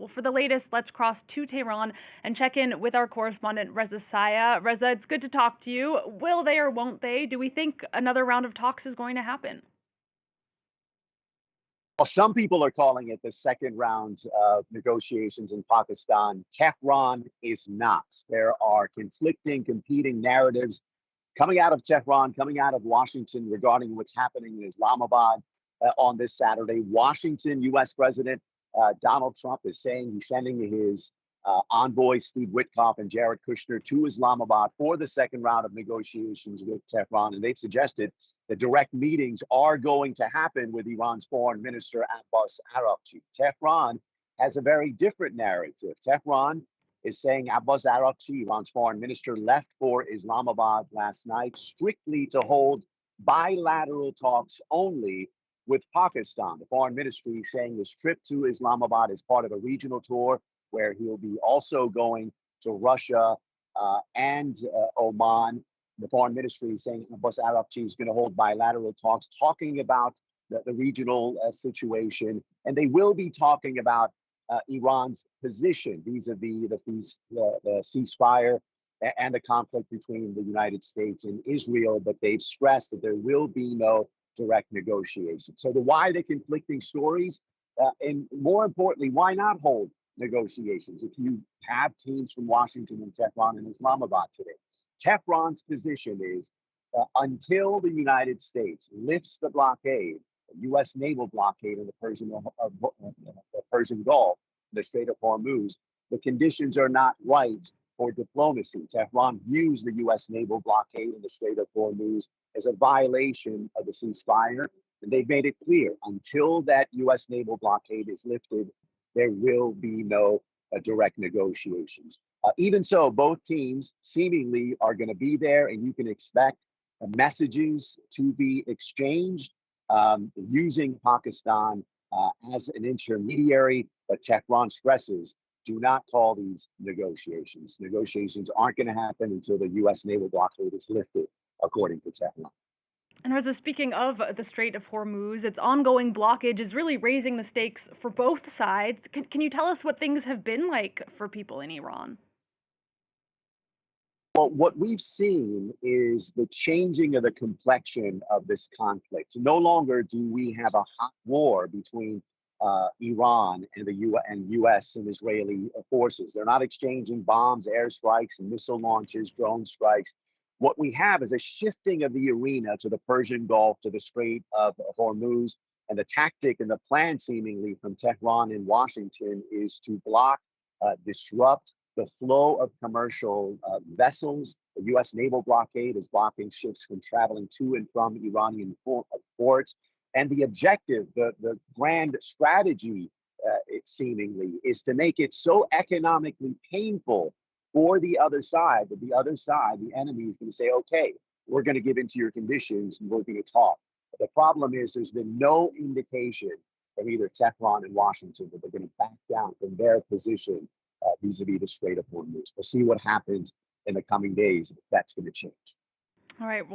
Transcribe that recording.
Well, for the latest, let's cross to Tehran and check in with our correspondent, Reza Sayah. Reza, it's good to talk to you. Will they or won't they? Do we think another round of talks is going to happen? Well, some people are calling it the second round of negotiations in Pakistan. Tehran is not. There are conflicting, competing narratives coming out of Tehran, coming out of Washington regarding what's happening in Islamabad on this Saturday. Washington, U.S. President Donald Trump is saying he's sending his envoys, Steve Witkoff and Jared Kushner, to Islamabad for the second round of negotiations with Tehran. And they've suggested that direct meetings are going to happen with Iran's Foreign Minister Abbas Araghchi. Tehran has a very different narrative. Tehran is saying Abbas Araghchi, Iran's foreign minister, left for Islamabad last night strictly to hold bilateral talks only with Pakistan. The foreign ministry saying this trip to Islamabad is part of a regional tour where he'll be also going to Russia and Oman. The foreign ministry is saying Abbas Araghchi is going to hold bilateral talks talking about the regional situation, and they will be talking about Iran's position vis-a-vis the ceasefire and the conflict between the United States and Israel, but they've stressed that there will be no direct negotiation. So why the conflicting stories? And more importantly, why not hold negotiations if you have teams from Washington and Tehran and Islamabad today? Tehran's position is until the United States lifts the blockade, the U.S. naval blockade in the Persian Gulf, the Strait of Hormuz, the conditions are not right for diplomacy. Tehran views the U.S. naval blockade in the Strait of Hormuz as a violation of the ceasefire. And they've made it clear until that U.S. naval blockade is lifted, there will be no direct negotiations. Even so, both teams seemingly are going to be there, and you can expect messages to be exchanged using Pakistan as an intermediary. But Tehran stresses, do not call these negotiations. Negotiations aren't going to happen until the U.S. naval blockade is lifted, according to Tehran. And Reza, speaking of the Strait of Hormuz, its ongoing blockage is really raising the stakes for both sides. Can you tell us what things have been like for people in Iran? Well, what we've seen is the changing of the complexion of this conflict. No longer do we have a hot war between Iran and the U.S. and Israeli forces. They're not exchanging bombs, airstrikes, and missile launches, drone strikes. What we have is a shifting of the arena to the Persian Gulf, to the Strait of Hormuz. And the tactic and the plan, seemingly from Tehran and Washington, is to block, disrupt the flow of commercial vessels. The U.S. naval blockade is blocking ships from traveling to and from Iranian ports. And the objective, the grand strategy, it seemingly, is to make it so economically painful for the other side that the other side, the enemy, is going to say, okay, we're going to give into your conditions and we're going to talk. But the problem is there's been no indication from either Tehran and Washington that they're going to back down from their position vis-a-vis the Strait of Hormuz. We'll see what happens in the coming days if that's going to change. All right.